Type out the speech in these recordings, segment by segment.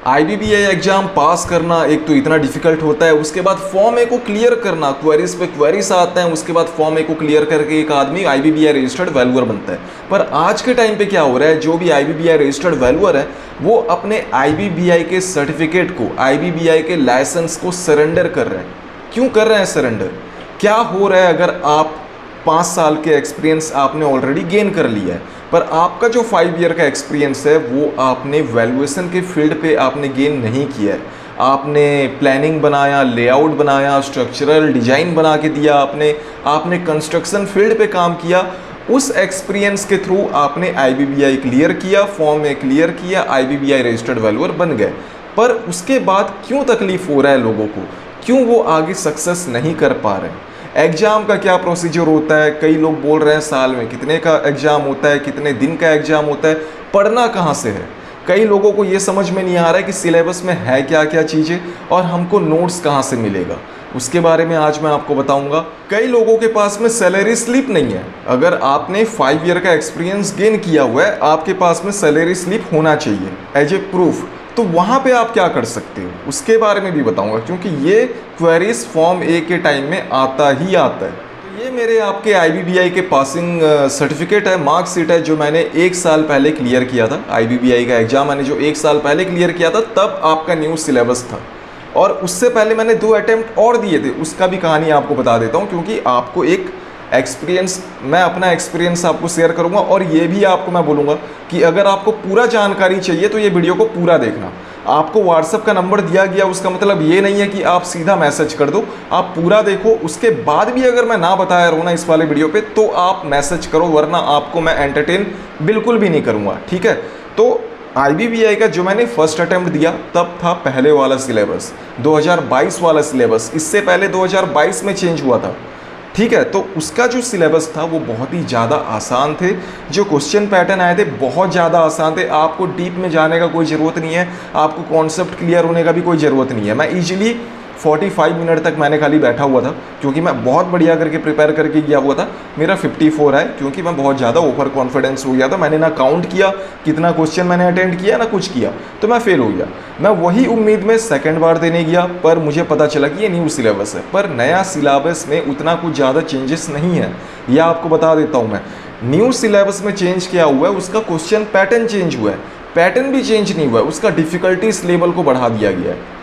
IBBI exam पास करना एक तो इतना डिफिकल्ट होता है, उसके बाद फॉर्म ए को क्लियर करना, क्वेरीज पे क्वेरीज आते हैं, उसके बाद फॉर्म ए को क्लियर करके एक आदमी आईबीबीआई रजिस्टर्ड वैल्यूअर बनता है। पर आज के टाइम पे क्या हो रहा है, जो भी आईबीबीआई रजिस्टर्ड वैल्यूअर है वो अपने आईबीबीआई के सर्टिफिकेट को, आईबीबीआई के लाइसेंस को सरेंडर कर रहे हैं। क्यों कर रहे हैं सरेंडर? क्या हो रहा है, अगर आप 5 साल के एक्सपीरियंस आपने ऑलरेडी गेन कर लिया है, पर आपका जो 5 ईयर का एक्सपीरियंस है वो आपने वैल्यूएशन के फील्ड पे आपने गेन नहीं किया है। आपने प्लानिंग बनाया, लेआउट बनाया, स्ट्रक्चरल डिजाइन बना के दिया, आपने कंस्ट्रक्शन फील्ड पे काम किया, उस एक्सपीरियंस के थ्रू आपने आईबीबीआई क्लियर किया, फॉर्म ए क्लियर किया, आईबीबीआई रजिस्टर्ड वैल्यूअर बन गए। पर उसके बाद क्यों तकलीफ हो रहा है लोगों को, क्यों वो आगे सक्सेस नहीं कर पा रहे हैं? एग्ज़ाम का क्या प्रोसीजर होता है? कई लोग बोल रहे हैं साल में कितने का एग्ज़ाम होता है, कितने दिन का एग्ज़ाम होता है, पढ़ना कहाँ से है? कई लोगों को ये समझ में नहीं आ रहा है कि सिलेबस में है क्या क्या चीज़ें और हमको नोट्स कहाँ से मिलेगा। उसके बारे में आज मैं आपको बताऊंगा। कई लोगों के पास में सैलरी स्लिप नहीं है। अगर आपने 5 ईयर का एक्सपीरियंस गेन किया हुआ है, आपके पास में सैलरी स्लिप होना चाहिए एज ए प्रूफ। तो वहाँ पे आप क्या कर सकते हो उसके बारे में भी बताऊंगा, क्योंकि ये क्वेरीज फॉर्म ए के टाइम में आता ही आता है। तो ये मेरे आपके आईबीबीआई के पासिंग सर्टिफिकेट है, मार्कशीट है, जो मैंने 1 साल पहले क्लियर किया था। आईबीबीआई का एग्जाम मैंने जो 1 साल पहले क्लियर किया था, तब आपका न्यू सिलेबस था, और उससे पहले मैंने 2 अटेम्प्ट और दिए थे। उसका भी कहानी आपको बता देता हूँ, क्योंकि आपको एक एक्सपीरियंस, मैं अपना एक्सपीरियंस आपको शेयर करूंगा, और ये भी आपको मैं बोलूँगा कि अगर आपको पूरा जानकारी चाहिए तो ये वीडियो को पूरा देखना। आपको व्हाट्सएप का नंबर दिया गया, उसका मतलब ये नहीं है कि आप सीधा मैसेज कर दो, आप पूरा देखो। उसके बाद भी अगर मैं ना बताया रहूँ ना इस वाले वीडियो पे, तो आप मैसेज करो, वरना आपको मैं एंटरटेन बिल्कुल भी नहीं करूँगा, ठीक है? तो आईबीबीआई का जो मैंने फर्स्ट अटेम्प्ट दिया, तब था पहले वाला सिलेबस, 2022 वाला सिलेबस। इससे पहले 2022 में चेंज हुआ था, ठीक है? तो उसका जो सिलेबस था वो बहुत ही ज़्यादा आसान थे। जो क्वेश्चन पैटर्न आए थे बहुत ज़्यादा आसान थे। आपको डीप में जाने का कोई ज़रूरत नहीं है, आपको कॉन्सेप्ट क्लियर होने का भी कोई ज़रूरत नहीं है। मैं इजीली 45 मिनट तक मैंने खाली बैठा हुआ था, क्योंकि मैं बहुत बढ़िया करके प्रिपेयर करके गया हुआ था। मेरा 54 है, क्योंकि मैं बहुत ज़्यादा ओवर कॉन्फिडेंस हो गया था। मैंने ना काउंट किया कितना क्वेश्चन मैंने अटेंड किया, ना कुछ किया, तो मैं फेल हो गया। मैं वही उम्मीद में सेकंड बार देने गया, पर मुझे पता चला कि ये न्यू सिलेबस है। पर नया सिलेबस में उतना कुछ ज़्यादा चेंजेस नहीं है, यह आपको बता देता हूँ मैं। न्यू सिलेबस में चेंज क्या हुआ है, उसका क्वेश्चन पैटर्न चेंज हुआ है। पैटर्न भी चेंज नहीं हुआ है, उसका डिफ़िकल्टीज लेवल को बढ़ा दिया गया है।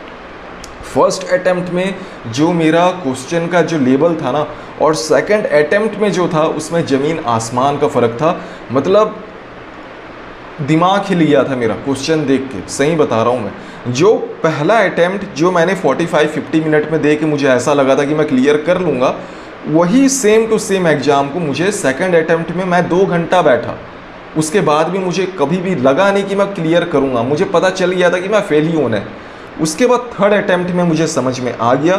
फर्स्ट अटेम्प्ट में जो मेरा क्वेश्चन का जो लेवल था ना, और सेकंड अटेम्प्ट में जो था, उसमें ज़मीन आसमान का फ़र्क था। मतलब दिमाग हिल गया था मेरा क्वेश्चन देख के, सही बता रहा हूँ मैं। जो पहला अटेम्प्ट जो मैंने 45-50 मिनट में दे के मुझे ऐसा लगा था कि मैं क्लियर कर लूँगा, वही सेम टू सेम एग्ज़ाम को मुझे सेकंड अटेम्प्ट में मैं 2 घंटा बैठा। उसके बाद भी मुझे कभी भी लगा नहीं कि मैं क्लियर करूँगा, मुझे पता चल गया था कि मैं फेल ही होना है। उसके बाद थर्ड अटेम्प्ट में मुझे समझ में आ गया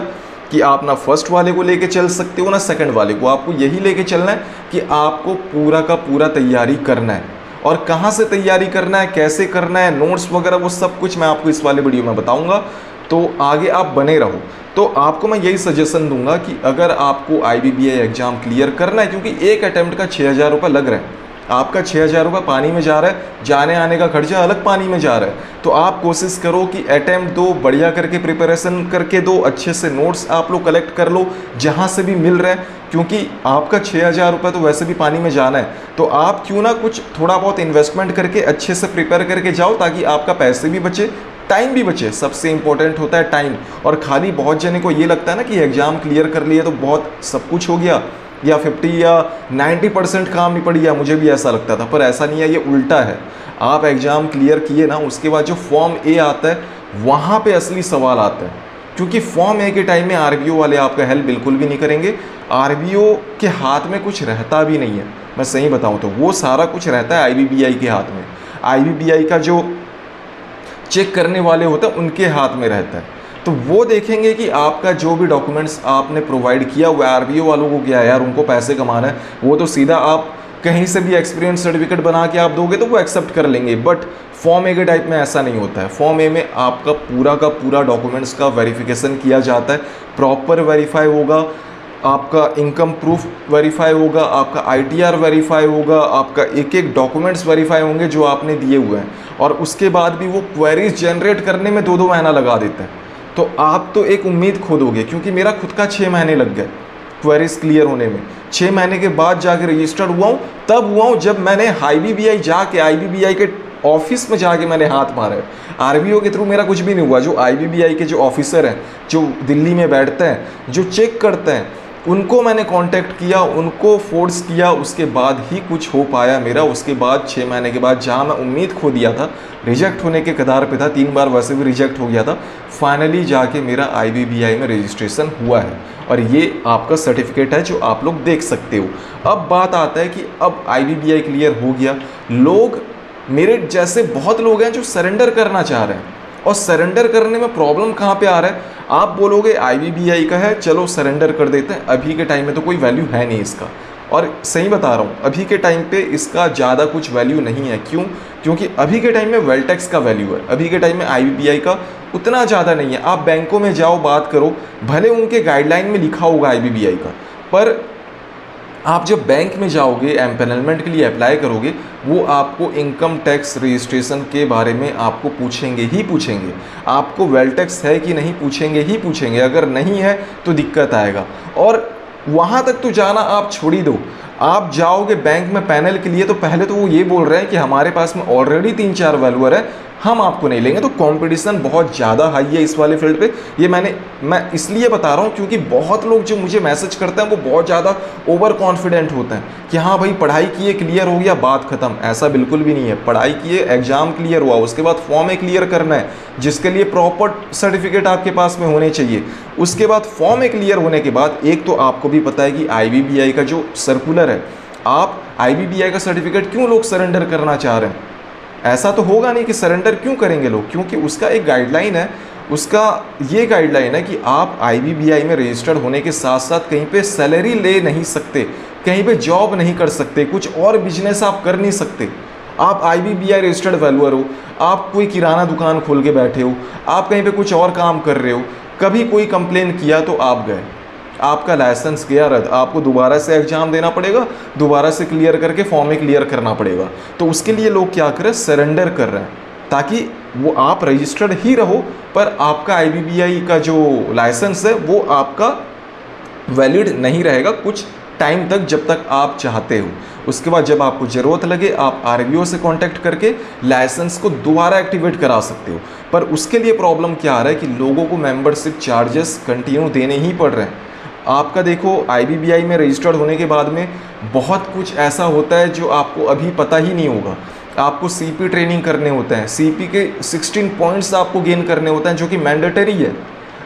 कि आप ना फर्स्ट वाले को लेके चल सकते हो ना सेकंड वाले को, आपको यही लेके चलना है कि आपको पूरा का पूरा तैयारी करना है। और कहाँ से तैयारी करना है, कैसे करना है, नोट्स वगैरह वो सब कुछ मैं आपको इस वाले वीडियो में बताऊंगा। तो आगे आप बने रहो। तो आपको मैं यही सजेशन दूंगा कि अगर आपको आईबीबीआई एग्जाम क्लियर करना है, क्योंकि एक अटेम्प्ट का 6000 रुपये लग रहा है, आपका 6000 रुपये पानी में जा रहा है, जाने आने का खर्चा अलग पानी में जा रहा है। तो आप कोशिश करो कि अटेम्प्ट दो, बढ़िया करके प्रिपरेशन करके दो, अच्छे से नोट्स आप लोग कलेक्ट कर लो जहाँ से भी मिल रहा है, क्योंकि आपका 6000 रुपये तो वैसे भी पानी में जाना है। तो आप क्यों ना कुछ थोड़ा बहुत इन्वेस्टमेंट करके अच्छे से प्रिपेयर करके जाओ, ताकि आपका पैसे भी बचे, टाइम भी बचे। सबसे इंपॉर्टेंट होता है टाइम। और खाली बहुत जने को ये लगता है ना कि एग्ज़ाम क्लियर कर लिए तो बहुत सब कुछ हो गया, या 50 या 90% काम निपट गया। मुझे भी ऐसा लगता था, पर ऐसा नहीं है, ये उल्टा है। आप एग्ज़ाम क्लियर किए ना, उसके बाद जो फॉर्म ए आता है, वहाँ पे असली सवाल आता है। क्योंकि फॉर्म ए के टाइम में आरबीओ वाले आपका हेल्प बिल्कुल भी नहीं करेंगे। आरबीओ के हाथ में कुछ रहता भी नहीं है, मैं सही बताऊँ तो। वो सारा कुछ रहता है आईबीबीआई के हाथ में। आईबीबीआई का जो चेक करने वाले होते हैं उनके हाथ में रहता है। तो वो देखेंगे कि आपका जो भी डॉक्यूमेंट्स आपने प्रोवाइड किया हुआ है। आरबीओ वालों को क्या है यार, उनको पैसे कमाना है, वो तो सीधा आप कहीं से भी एक्सपीरियंस सर्टिफिकेट बना के आप दोगे तो वो एक्सेप्ट कर लेंगे। बट फॉर्म ए के टाइप में ऐसा नहीं होता है। फॉर्म ए में आपका पूरा का पूरा डॉक्यूमेंट्स का वेरिफिकेशन किया जाता है, प्रॉपर वेरीफाई होगा। आपका इनकम प्रूफ वेरीफाई होगा, आपका ITR वेरीफाई होगा, आपका एक एक डॉक्यूमेंट्स वेरीफाई होंगे जो आपने दिए हुए हैं, और उसके बाद भी वो क्वेरीज जनरेट करने में 2-2 महीना लगा देते हैं। तो आप तो एक उम्मीद खो दोगे, क्योंकि मेरा खुद का 6 महीने लग गए क्वेरीज क्लियर होने में। 6 महीने के बाद जाके रजिस्टर्ड हुआ हूँ, तब हुआ हूँ जब मैंने IBBI जाके IBBI के ऑफिस में जाके मैंने हाथ मारे। RBO के थ्रू मेरा कुछ भी नहीं हुआ। जो IBBI के जो ऑफिसर हैं, जो दिल्ली में बैठते हैं, जो चेक करते हैं, उनको मैंने कांटेक्ट किया, उनको फोर्स किया, उसके बाद ही कुछ हो पाया मेरा। उसके बाद 6 महीने के बाद जहां मैं उम्मीद खो दिया था, रिजेक्ट होने के कगार पे था, 3 बार वैसे भी रिजेक्ट हो गया था, फाइनली जाके मेरा IBBI में रजिस्ट्रेशन हुआ है। और ये आपका सर्टिफिकेट है जो आप लोग देख सकते हो। अब बात आता है कि अब IBBI क्लियर हो गया, लोग मेरे जैसे बहुत लोग हैं जो सरेंडर करना चाह रहे हैं, और सरेंडर करने में प्रॉब्लम कहाँ पे आ रहा है? आप बोलोगे IBBI का है, चलो सरेंडर कर देते हैं। अभी के टाइम में तो कोई वैल्यू है नहीं इसका, और सही बता रहा हूँ, अभी के टाइम पे इसका ज़्यादा कुछ वैल्यू नहीं है। क्यों? क्योंकि अभी के टाइम में वेल्थ टैक्स का वैल्यू है, अभी के टाइम में IBBI का उतना ज़्यादा नहीं है। आप बैंकों में जाओ, बात करो, भले उनके गाइडलाइन में लिखा होगा IBBI का, पर आप जब बैंक में जाओगे, एम्पैनलमेंट के लिए अप्लाई करोगे, वो आपको इनकम टैक्स रजिस्ट्रेशन के बारे में आपको पूछेंगे ही पूछेंगे। आपको वेल्थ टैक्स है कि नहीं पूछेंगे ही पूछेंगे। अगर नहीं है तो दिक्कत आएगा। और वहाँ तक तो जाना आप छोड़ ही दो, आप जाओगे बैंक में पैनल के लिए, तो पहले तो वो ये बोल रहे हैं कि हमारे पास में ऑलरेडी 3-4 वैल्यूअर है, हम आपको नहीं लेंगे। तो कंपटीशन बहुत ज़्यादा हाई है इस वाले फील्ड पे। ये मैं इसलिए बता रहा हूँ क्योंकि बहुत लोग जो मुझे मैसेज करते हैं वो बहुत ज़्यादा ओवर कॉन्फिडेंट होते हैं कि हाँ भाई पढ़ाई किए, क्लियर हो गया, बात खत्म। ऐसा बिल्कुल भी नहीं है। पढ़ाई किए, एग्जाम क्लियर हुआ, उसके बाद फॉर्म क्लियर करना है, जिसके लिए प्रॉपर सर्टिफिकेट आपके पास में होने चाहिए। उसके बाद फॉर्म क्लियर होने के बाद, एक तो आपको भी पता है कि IBBI का जो सर्कुलर है, आप IBBI का सर्टिफिकेट क्यों लोग सरेंडर करना चाह रहे हैं? ऐसा तो होगा नहीं कि सरेंडर क्यों करेंगे लोग, क्योंकि उसका एक गाइडलाइन है। उसका ये गाइडलाइन है कि आप IBBI में रजिस्टर्ड होने के साथ साथ कहीं पे सैलरी ले नहीं सकते, कहीं पे जॉब नहीं कर सकते, कुछ और बिजनेस आप कर नहीं सकते। आप IBBI रजिस्टर्ड वैल्यूअर हो, आप कोई किराना दुकान खोल के बैठे हो, आप कहीं पे कुछ और काम कर रहे हो, कभी कोई कंप्लेन किया तो आप गए, आपका लाइसेंस गया रद्द, आपको दोबारा से एग्जाम देना पड़ेगा, दोबारा से क्लियर करके फॉर्म में क्लियर करना पड़ेगा। तो उसके लिए लोग क्या कर रहे हैं? सरेंडर कर रहे हैं, ताकि वो आप रजिस्टर्ड ही रहो, पर आपका IBBI का जो लाइसेंस है वो आपका वैलिड नहीं रहेगा कुछ टाइम तक, जब तक आप चाहते हो। उसके बाद जब आपको ज़रूरत लगे, आप RBO से कांटेक्ट करके लाइसेंस को दोबारा एक्टिवेट करा सकते हो। पर उसके लिए प्रॉब्लम क्या आ रहा है कि लोगों को मेंबरशिप चार्जेस कंटिन्यू देने ही पड़ रहे हैं। आपका देखो, IBBI में रजिस्टर्ड होने के बाद में बहुत कुछ ऐसा होता है जो आपको अभी पता ही नहीं होगा। आपको CP ट्रेनिंग करने होते हैं, CP के 16 पॉइंट्स आपको गेन करने होते हैं, जो कि मैंडेटरी है।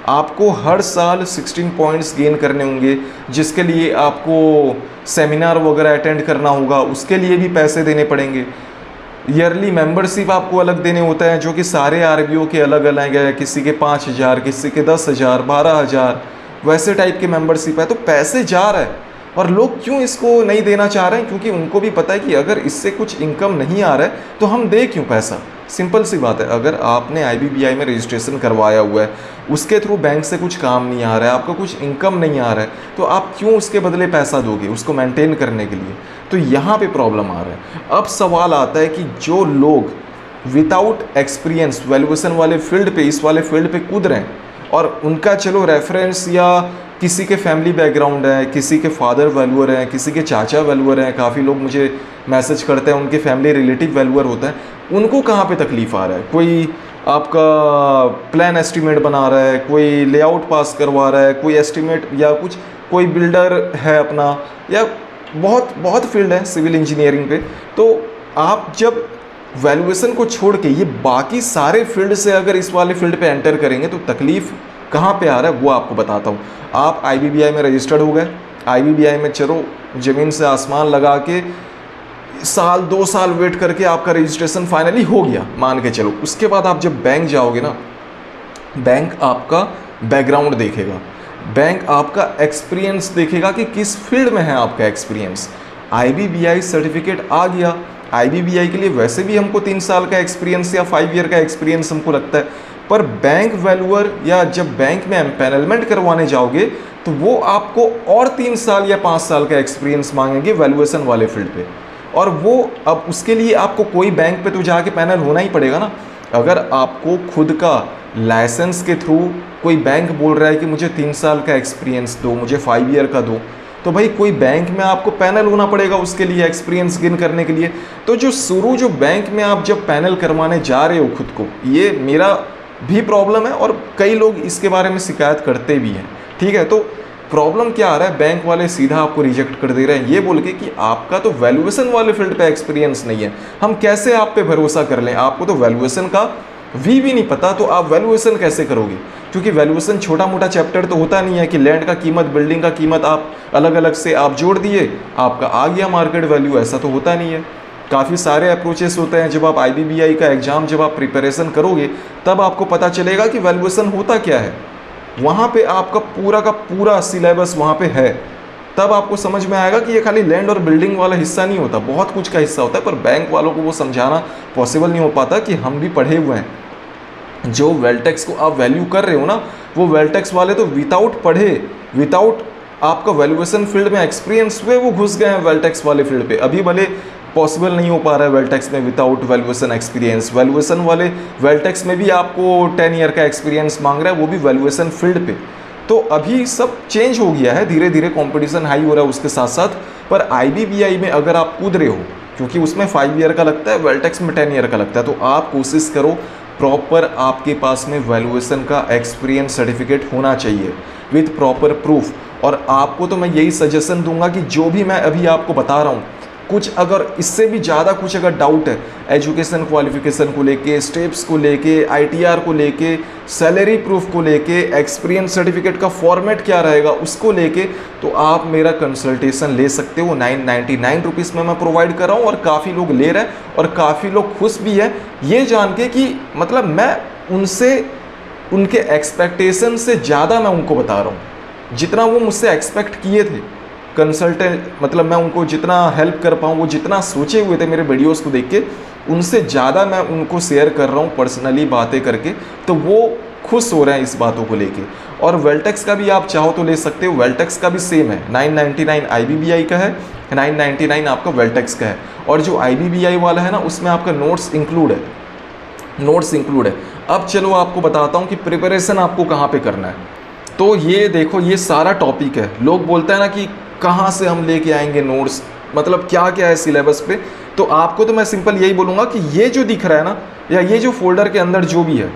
आपको हर साल 16 पॉइंट्स गेन करने होंगे, जिसके लिए आपको सेमिनार वगैरह अटेंड करना होगा, उसके लिए भी पैसे देने पड़ेंगे। ईयरली मेंबरशिप आपको अलग देने होता है, जो कि सारे RBO के अलग अलग है, किसी के 5,000, किसी के 10,000, 12,000, वैसे टाइप के मेंबरशिप है। तो पैसे जा रहा है, और लोग क्यों इसको नहीं देना चाह रहे हैं? क्योंकि उनको भी पता है कि अगर इससे कुछ इनकम नहीं आ रहा है तो हम दे क्यों पैसा। सिंपल सी बात है, अगर आपने IBBI में रजिस्ट्रेशन करवाया हुआ है, उसके थ्रू बैंक से कुछ काम नहीं आ रहा है, आपका कुछ इनकम नहीं आ रहा है, तो आप क्यों उसके बदले पैसा दोगे उसको मेंटेन करने के लिए? तो यहाँ पे प्रॉब्लम आ रहा है। अब सवाल आता है कि जो लोग विदाउट एक्सपीरियंस वैल्यूएशन वाले फील्ड पे, इस वाले फील्ड पे कूद रहे हैं, और उनका चलो रेफरेंस या किसी के फैमिली बैकग्राउंड है, किसी के फादर वैल्यूअर हैं, किसी के चाचा वैल्यूअर हैं, काफ़ी लोग मुझे मैसेज करते हैं उनके फैमिली रिलेटिव वैल्यूअर होता है, उनको कहाँ पे तकलीफ़ आ रहा है? कोई आपका प्लान एस्टीमेट बना रहा है, कोई लेआउट पास करवा रहा है, कोई एस्टीमेट या कुछ, कोई बिल्डर है अपना, या बहुत बहुत फील्ड है सिविल इंजीनियरिंग पे। तो आप जब वैल्यूएशन को छोड़ के ये बाकी सारे फील्ड से अगर इस वाले फील्ड पे एंटर करेंगे तो तकलीफ़ कहाँ पे आ रहा है वो आपको बताता हूँ। आप IBBI में रजिस्टर्ड हो गए, IBBI में चलो ज़मीन से आसमान लगा के साल 2 साल वेट करके आपका रजिस्ट्रेशन फाइनली हो गया, मान के चलो। उसके बाद आप जब बैंक जाओगे ना, बैंक आपका बैकग्राउंड देखेगा, बैंक आपका एक्सपीरियंस देखेगा कि किस फील्ड में है आपका एक्सपीरियंस। IBBI सर्टिफिकेट आ गया, आईबीबीआई के लिए वैसे भी हमको 3 साल का एक्सपीरियंस या 5 ईयर का एक्सपीरियंस हमको लगता है, पर बैंक वैल्यूअर या जब बैंक में एम्पैनलमेंट करवाने जाओगे तो वो आपको और 3 साल या 5 साल का एक्सपीरियंस मांगेंगे वैल्यूएशन वाले फील्ड पे। और वो अब उसके लिए आपको कोई बैंक पे तो जाके पैनल होना ही पड़ेगा ना। अगर आपको खुद का लाइसेंस के थ्रू कोई बैंक बोल रहा है कि मुझे 3 साल का एक्सपीरियंस दो, मुझे 5 ईयर का दो, तो भाई कोई बैंक में आपको पैनल होना पड़ेगा उसके लिए, एक्सपीरियंस गेन करने के लिए। तो जो बैंक में आप जब पैनल करवाने जा रहे हो खुद को, ये मेरा भी प्रॉब्लम है और कई लोग इसके बारे में शिकायत करते भी हैं, ठीक है। तो प्रॉब्लम क्या आ रहा है, बैंक वाले सीधा आपको रिजेक्ट कर दे रहे हैं ये बोल के कि आपका तो वैल्यूएशन वाले फील्ड पे एक्सपीरियंस नहीं है, हम कैसे आप पे भरोसा कर लें, आपको तो वैल्यूएशन का भी नहीं पता, तो आप वैल्यूएशन कैसे करोगे। क्योंकि वैल्यूएशन छोटा मोटा चैप्टर तो होता नहीं है कि लैंड का कीमत, बिल्डिंग का कीमत आप अलग अलग से आप जोड़ दिए, आपका आ गया मार्केट वैल्यू, ऐसा तो होता नहीं है। काफ़ी सारे अप्रोचेस होते हैं। जब आप आईबीबीआई का एग्ज़ाम जब आप प्रिपरेशन करोगे तब आपको पता चलेगा कि वैल्यूएशन होता क्या है। वहाँ पे आपका पूरा का पूरा सिलेबस वहाँ पे है, तब आपको समझ में आएगा कि ये खाली लैंड और बिल्डिंग वाला हिस्सा नहीं होता, बहुत कुछ का हिस्सा होता है। पर बैंक वालों को वो समझाना पॉसिबल नहीं हो पाता कि हम भी पढ़े हुए हैं। जो वेल्टेक्स को आप वैल्यू कर रहे हो ना, वो वेल्टेक्स वाले तो विदाउट पढ़े, विदाउट आपका वैल्यूएशन फील्ड में एक्सपीरियंस हुए वो घुस गए हैं वेल्टेक्स वाले फील्ड पे। अभी भले पॉसिबल नहीं हो पा रहा है वेल्टेक्स में विदाउट वैल्यूएशन एक्सपीरियंस, वैल्यूएशन वाले वेल्टेक्स में भी आपको 10 ईयर का एक्सपीरियंस मांग रहा है, वो भी वैल्यूएशन फील्ड पे। तो अभी सब चेंज हो गया है, धीरे धीरे कंपटीशन हाई हो रहा है उसके साथ साथ। पर आईबीबीआई में अगर आप कूद रहे हो, क्योंकि उसमें 5 ईयर का लगता है, वेल्टेक्स में 10 ईयर का लगता है, तो आप कोशिश करो प्रॉपर आपके पास में वैल्यूएशन का एक्सपीरियंस सर्टिफिकेट होना चाहिए विथ प्रॉपर प्रूफ। और आपको तो मैं यही सजेशन दूंगा कि जो भी मैं अभी आपको बता रहा हूँ, कुछ अगर इससे भी ज़्यादा कुछ अगर डाउट है एजुकेशन क्वालिफिकेशन को लेके, स्टेप्स को लेके, आईटीआर को लेके, सैलरी प्रूफ को लेके, एक्सपीरियंस सर्टिफिकेट का फॉर्मेट क्या रहेगा उसको लेके, तो आप मेरा कंसल्टेशन ले सकते हो। 999 रुपीज़ में मैं प्रोवाइड कर रहा हूँ और काफ़ी लोग ले रहे हैं और काफ़ी लोग खुश भी हैं ये जान के कि मतलब मैं उनसे उनके एक्सपेक्टेशन से ज़्यादा मैं उनको बता रहा हूँ, जितना वो मुझसे एक्सपेक्ट किए थे। कंसल्टेंट मतलब मैं उनको जितना हेल्प कर पाऊँ, वो जितना सोचे हुए थे मेरे वीडियोस को देख के, उनसे ज़्यादा मैं उनको शेयर कर रहा हूँ पर्सनली बातें करके, तो वो खुश हो रहे हैं इस बातों को लेके। और वेल्टेक्स का भी आप चाहो तो ले सकते हो, वेल्टेक्स का भी सेम है, 999 आईबीबीआई का है, 999 आपका वेल्टेक्स का है। और जो आईबीबीआई वाला है ना, उसमें आपका नोट्स इंक्लूड है, नोट्स इंक्लूड है। अब चलो आपको बताता हूँ कि प्रिपरेशन आपको कहाँ पे करना है। तो ये देखो, ये सारा टॉपिक है। लोग बोलते हैं ना कि कहाँ से हम लेके आएंगे नोट्स, मतलब क्या क्या है सिलेबस पे। तो आपको तो मैं सिंपल यही बोलूँगा कि ये जो दिख रहा है ना, या ये जो फोल्डर के अंदर जो भी है,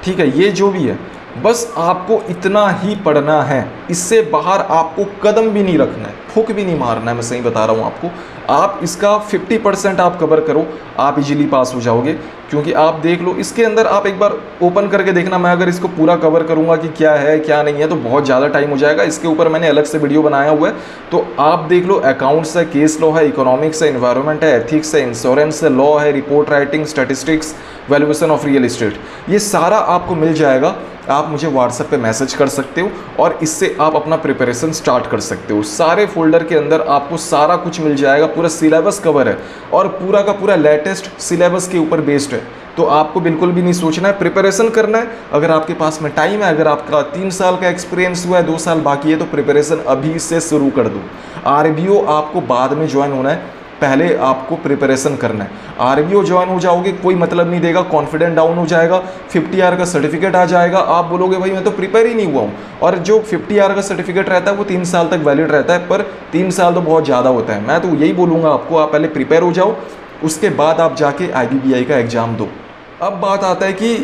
ठीक है, ये जो भी है, बस आपको इतना ही पढ़ना है, इससे बाहर आपको कदम भी नहीं रखना है, फूक भी नहीं मारना है। मैं सही बता रहा हूँ आपको। आप इसका 50% आप कवर करो, आप इजीली पास हो जाओगे। क्योंकि आप देख लो, इसके अंदर आप एक बार ओपन करके देखना, मैं अगर इसको पूरा कवर करूँगा कि क्या है क्या नहीं है तो बहुत ज़्यादा टाइम हो जाएगा। इसके ऊपर मैंने अलग से वीडियो बनाया हुआ है, तो आप देख लो। अकाउंट्स है, केस लॉ है, इकोनॉमिक्स है, इन्वायरमेंट है, एथिक्स है, इंश्योरेंस है, लॉ है, report writing, statistics, valuation of real estate, ये सारा आपको मिल जाएगा। आप मुझे व्हाट्सएप पे मैसेज कर सकते हो और इससे आप अपना प्रिपरेशन स्टार्ट कर सकते हो। सारे फोल्डर के अंदर आपको सारा कुछ मिल जाएगा, पूरा सिलेबस कवर है और पूरा का पूरा लेटेस्ट सिलेबस के ऊपर बेस्ड है। तो आपको बिल्कुल भी नहीं सोचना है, प्रिपरेशन करना है। अगर आपके पास में टाइम है, अगर आपका 3 साल का एक्सपीरियंस हुआ है, 2 साल बाकी है, तो प्रिपरेशन अभी से शुरू कर दो। आरबीओ आपको बाद में ज्वाइन होना है, पहले आपको प्रिपरेशन करना है। आरबीओ ज्वाइन हो जाओगे कोई मतलब नहीं देगा, कॉन्फिडेंस डाउन हो जाएगा, 50 आर का सर्टिफिकेट आ जाएगा, आप बोलोगे भाई मैं तो प्रिपेयर ही नहीं हुआ हूँ। और जो 50 आर का सर्टिफिकेट रहता है वो 3 साल तक वैलिड रहता है, पर 3 साल तो बहुत ज़्यादा होता है। मैं तो यही बोलूँगा आपको, आप पहले प्रिपेयर हो जाओ, उसके बाद आप जाके आईबीबीआई का एग्ज़ाम दो। अब बात आता है कि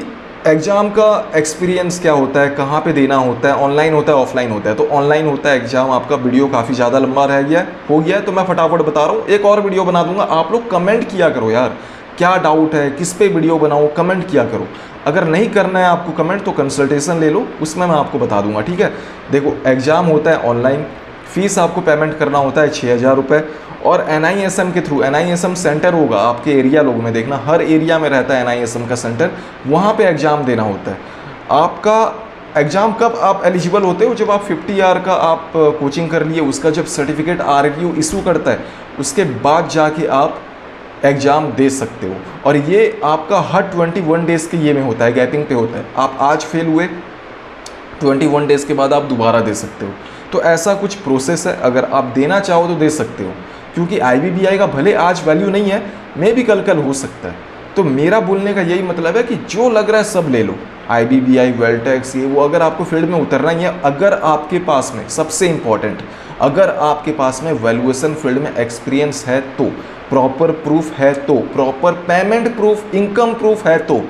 एग्ज़ाम का एक्सपीरियंस क्या होता है, कहाँ पे देना होता है, ऑनलाइन होता है ऑफलाइन होता है। तो ऑनलाइन होता है एग्ज़ाम। आपका वीडियो काफ़ी ज़्यादा लंबा रह गया हो गया है, तो मैं फटाफट बता रहा हूँ, एक और वीडियो बना दूंगा। आप लोग कमेंट किया करो यार, क्या डाउट है, किस पे वीडियो बनाऊँ, कमेंट किया करो। अगर नहीं करना है आपको कमेंट तो कंसल्टेशन ले लो, उसमें मैं आपको बता दूंगा, ठीक है। देखो, एग्ज़ाम होता है ऑनलाइन, फ़ीस आपको पेमेंट करना होता है 6000 रुपये। और NISM के थ्रू, NISM सेंटर होगा आपके एरिया लोग में, देखना हर एरिया में रहता है NISM का सेंटर, वहाँ पे एग्ज़ाम देना होता है। आपका एग्ज़ाम कब आप एलिजिबल होते हो, जब आप 50 आर का आप कोचिंग कर लिए, उसका जब सर्टिफिकेट RRU इशू करता है, उसके बाद जाके आप एग्ज़ाम दे सकते हो। और ये आपका हर 21 डेज़ के ये में होता है, गैपिंग पे होता है। आप आज फेल हुए, 21 डेज़ के बाद आप दोबारा दे सकते हो। तो ऐसा कुछ प्रोसेस है, अगर आप देना चाहो तो दे सकते हो, क्योंकि IBBI का भले आज वैल्यू नहीं है, मे भी कल हो सकता है। तो मेरा बोलने का यही मतलब है कि जो लग रहा है सब ले लो, IBBI, वेल्टेक्स, ये वो, अगर आपको फील्ड में उतरना ही है, अगर आपके पास में, सबसे इंपॉर्टेंट, अगर आपके पास में वैल्यूएशन फील्ड में एक्सपीरियंस है तो, प्रॉपर प्रूफ है तो, proper payment proof, income proof है तो,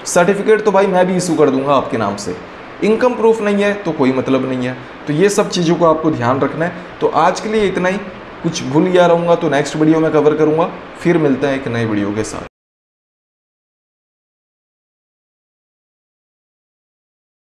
सर्टिफिकेट तो भाई मैं भी इशू कर दूंगा आपके नाम से। इनकम प्रूफ नहीं है तो कोई मतलब नहीं है। तो ये सब चीज़ों को आपको ध्यान रखना है। तो आज के लिए इतना ही, कुछ भूल गया रहूँगा तो नेक्स्ट वीडियो में कवर करूँगा। फिर मिलते हैं एक नई वीडियो के साथ।